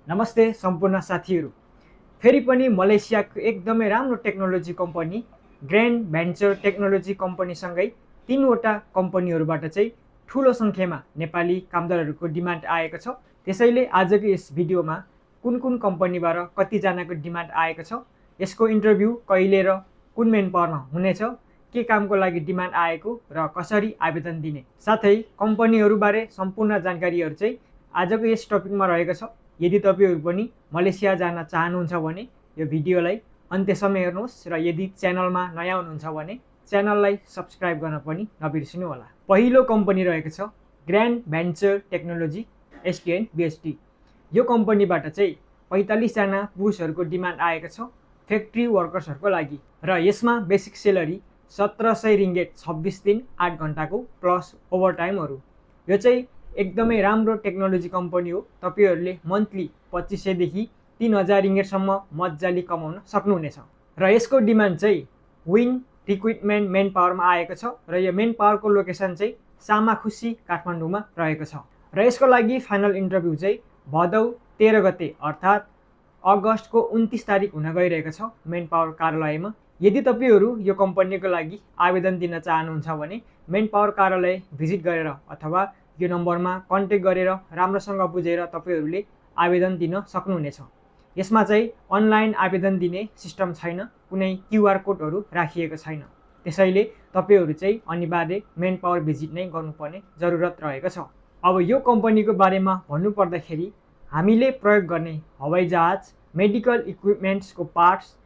नमस्ते सम्पूर्ण साथीहरू। फेरि पनि मलेसियाको एकदमै राम्रो technology company grand venture technology कम्पनीसँगै तीनवटा कम्पनीहरूबाट चाहिँ ठुलो सङ्ख्यामा नेपाली कामदारहरूको डिमान्ड आएको छ। त्यसैले आजको यस भिडियोमा कुन कुन कम्पनीबाट कतिजनाको डिमान्ड आएको छ, यसको इन्टरभ्यू कहिले र कुन मेन पावरमा हुनेछ, के कामको लागि डिमान्ड आएको र कसरी आवेदन दिने, साथै कम्पनीहरूबारे सम्पूर्ण जानकारीहरू चाहिँ आजको यस टपिकमा रहेको छ। यदि तपाईँहरू पनि मलेसिया जान चाहनुहुन्छ भने यो भिडियोलाई अन्त्यसम्म हेर्नुहोस् र यदि च्यानलमा नयाँ हुनुहुन्छ भने च्यानललाई सब्सक्राइब गर्न पनि नबिर्सिनु होला। पहिलो कम्पनी रहेको छ ग्रान्ड भेन्चर टेक्नोलोजी एसटिएन बिएसटी। यो कम्पनीबाट चाहिँ 45 जना पुरुषहरूको डिमान्ड आएको छ फ्याक्ट्री वर्कर्सहरूको लागि र यसमा बेसिक सेलरी 1700 रिङ्गेट 26 दिन 8 घन्टाको प्लस ओभरटाइमहरू। यो चाहिँ एकदमै राम्रो टेक्नोलोजी कम्पनी हो। तपाईँहरूले मन्थली 2500 देखि 3000 रिङ्गेटसम्म मजाले कमाउन सक्नुहुनेछ र यसको डिमान्ड चाहिँ विन रिक्रुटमेन्ट मेन पावरमा आएको छ र यो मेन पावरको लोकेसन चाहिँ सामाखुसी काठमाडौँमा रहेको छ र यसको लागि फाइनल इन्टरभ्यू चाहिँ भदौ 13 गते अर्थात् अगस्तको 29 तारिक हुन गइरहेको छ मेन पावर कार्यालयमा। यदि तपाईँहरू यो कम्पनीको लागि आवेदन दिन चाहनुहुन्छ भने मेन पावर कार्यालय भिजिट गरेर अथवा यो नम्बरमा कन्ट्याक्ट गरेर राम्रोसँग बुझेर तपाईँहरूले आवेदन दिन सक्नुहुनेछ। यसमा चाहिँ अनलाइन आवेदन दिने सिस्टम छैन, कुनै क्युआर कोडहरू राखिएको छैन। त्यसैले तपाईँहरू चाहिँ अनिवार्य मेन पावर भिजिट नै गर्नुपर्ने जरुरत रहेको छ। अब यो कम्पनीको बारेमा भन्नुपर्दाखेरि हामीले प्रयोग गर्ने हवाईजहाज मेडिकल इक्विपमेन्ट्सको पार्ट्स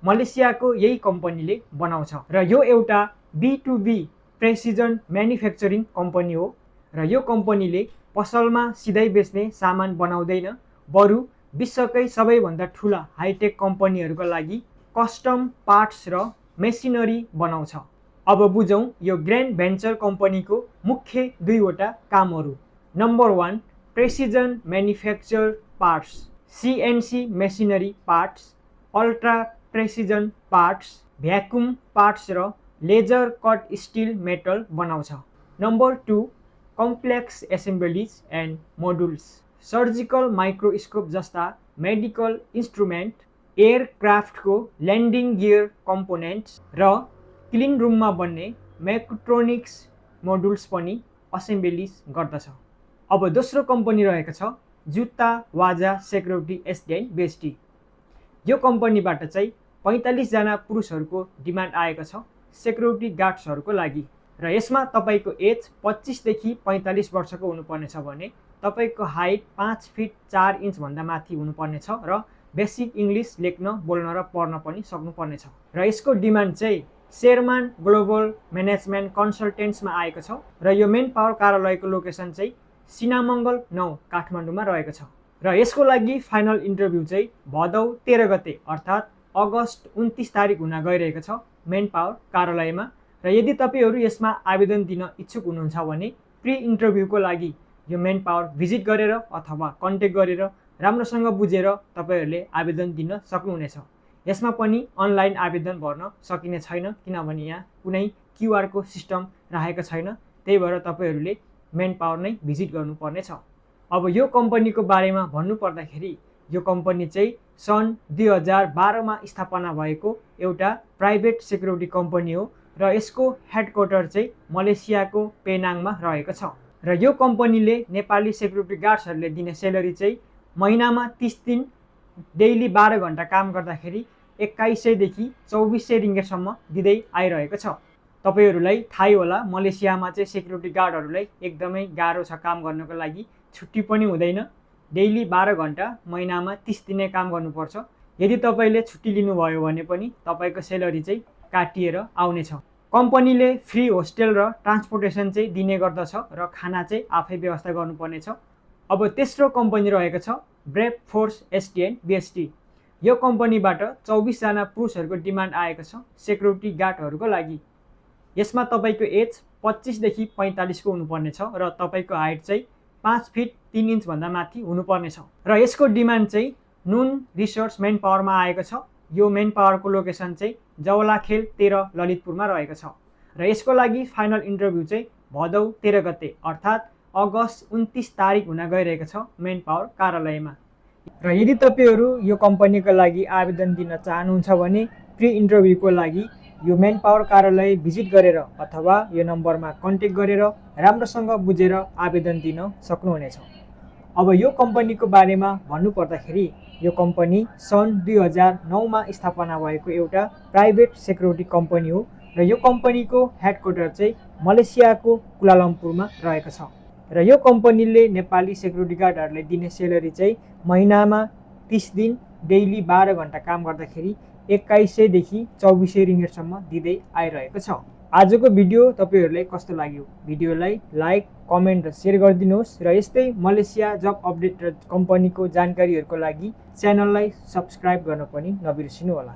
मलेसियाको यही कम्पनीले बनाउँछ र यो एउटा B2B प्रेसिजन म्यानुफ्याक्चरिङ कम्पनी हो र यो कम्पनीले पसलमा सिधै बेच्ने सामान बनाउँदैन, बरु विश्वकै सबैभन्दा ठुला हाइटेक कम्पनीहरूको लागि कस्टम पार्ट्स र मेसिनरी बनाउँछ। अब बुझौँ यो ग्रान्ड भेन्चर कम्पनीको मुख्य दुईवटा कामहरू। Number 1 precision manufacture parts, CNC machinery parts, ultra precision parts, vacuum parts र लेजर कट स्टिल मेटल बनाउँछ। Number 2 complex assemblies and modules, surgical microscope जस्ता मेडिकल इन्स्ट्रुमेन्ट, एयरक्राफ्टको ल्यान्डिङ गियर कम्पोनेन्ट्स र क्लिन रुममा बन्ने मेकाट्रोनिक्स मोडुल्स पनि असेम्बलिज गर्दछ। अब दोस्रो कम्पनी रहेको छ जुत्ता वाजा सेक्युरिटी एसटिएन बिएसटी। यो कम्पनीबाट चाहिँ 45 जना पुरुषहरूको डिमान्ड आएको छ सेक्युरिटी गार्ड्सहरूको लागि र यसमा तपाईँको एज 25 देखि 45 वर्षको हुनुपर्नेछ भने तपाईँको हाइट 5 फिट 4 इन्च भन्दा माथि हुनुपर्नेछ र बेसिक इङ्ग्लिस लेख्न बोल्न र पढ्न पनि सक्नुपर्नेछ र यसको डिमान्ड चाहिँ शेरमान ग्लोबल म्यानेजमेन्ट कन्सल्टेन्ट्समा आएको छ र यो मेन पावर कार्यालयको लोकेसन चाहिँ सिनामङ्गल 9 काठमाडौँमा रहेको छ र यसको लागि फाइनल इन्टरभ्यू चाहिँ भदौ 13 गते अर्थात् अगस्त 29 तारिक हुन गइरहेको छ मेन पावर कार्यालयमा र यदि तपाईँहरू यसमा आवेदन दिन इच्छुक हुनुहुन्छ भने प्री इन्टरभ्यूको लागि यो मेन पावर भिजिट गरेर अथवा कन्ट्याक्ट गरेर राम्रोसँग बुझेर तपाईँहरूले आवेदन दिन सक्नुहुनेछ। यसमा पनि अनलाइन आवेदन भर्न सकिने छैन किनभने यहाँ कुनै क्युआरको सिस्टम राखेको छैन, त्यही भएर तपाईँहरूले मेन पावर नै भिजिट गर्नुपर्नेछ। अब यो कम्पनीको बारेमा भन्नुपर्दाखेरि यो कम्पनी चाहिँ सन् 2012मा स्थापना भएको एउटा प्राइभेट सेक्युरिटी कम्पनी हो र यसको हेडक्वार्टर चाहिँ मलेसियाको पेनाङमा रहेको छ र यो कम्पनीले नेपाली सेक्युरिटी गार्ड्सहरूले दिने सेलरी चाहिँ महिनामा 30 दिन डेली 12 घन्टा काम गर्दाखेरि 2100 देखि 2400 रिङ्गेटसम्म दिँदै आइरहेको छ। तपाईँहरूलाई थाहै होला मलेसियामा चाहिँ सेक्युरिटी गार्डहरूलाई एकदमै गाह्रो छ काम गर्नको लागि, छुट्टी पनि हुँदैन, डेली 12 घन्टा महिनामा 30 दिनै काम गर्नुपर्छ। यदि तपाईँले छुट्टी लिनुभयो भने पनि तपाईँको सेलरी चाहिँ काटिएर आउनेछ। कम्पनीले फ्री होस्टेल र ट्रान्सपोर्टेसन चाहिँ दिने गर्दछ र खाना चाहिँ आफै व्यवस्था गर्नुपर्नेछ। अब तेस्रो कम्पनी रहेको छ ब्रेभ फोर्स एसटिएन बिएसटी। यो कम्पनीबाट 24 जना पुरुषहरूको डिमान्ड आएको छ सेक्युरिटी गार्डहरूको लागि। यसमा तपाईँको एज 25 देखि 45 को हुनुपर्नेछ र तपाईँको हाइट चाहिँ 5 फिट 3 इन्च भन्दा माथि हुनुपर्नेछ र यसको डिमान्ड चाहिँ नुन रिसोर्स मेन पावरमा आएको छ। यो मेन पावरको लोकेसन चाहिँ जवलाखेल 13 ललितपुरमा रहेको छ र यसको लागि फाइनल इन्टरभ्यू चाहिँ भदौ 13 गते अर्थात् अगस्त 29 तारिक हुन गइरहेको छ मेन पावर कार्यालयमा। र यदि तपाईहरू यो कम्पनीको लागि आवेदन दिन चाहनुहुन्छ भने प्री इन्टरभ्यूको लागि यो मेन पावर कार्यालय भिजिट गरेर अथवा यो नम्बरमा कन्ट्याक्ट गरेर राम्रोसँग बुझेर आवेदन दिन सक्नुहुनेछ। अब यो कम्पनीको बारेमा भन्नुपर्दाखेरि यो कम्पनी सन् 2009मा स्थापना भएको एउटा प्राइभेट सेक्युरिटी कम्पनी हो र यो कम्पनीको हेडक्वार्टर चाहिँ मलेसियाको कुलालम्पुरमा रहेको छ। र यो कम्पनीले नेपाली सेक्युरिटी गार्डहरूलाई दिने सेलेरी चाहिँ महिनामा 30 दिन डेली 12 घन्टा काम गर्दाखेरि 2100 देखि 2400 रिङ्गिटसम्म दिँदै आइरहेको छ। आजको भिडियो तपाईहरूलाई कस्तो लाग्यो? भिडियोलाई लाइक, कमेन्ट र सेयर गरिदिनुहोस् र यस्तै मलेसिया जब अपडेट र कम्पनीको जानकारीहरूको लागि च्यानललाई सब्स्क्राइब गर्न पनि नबिर्सिनु होला।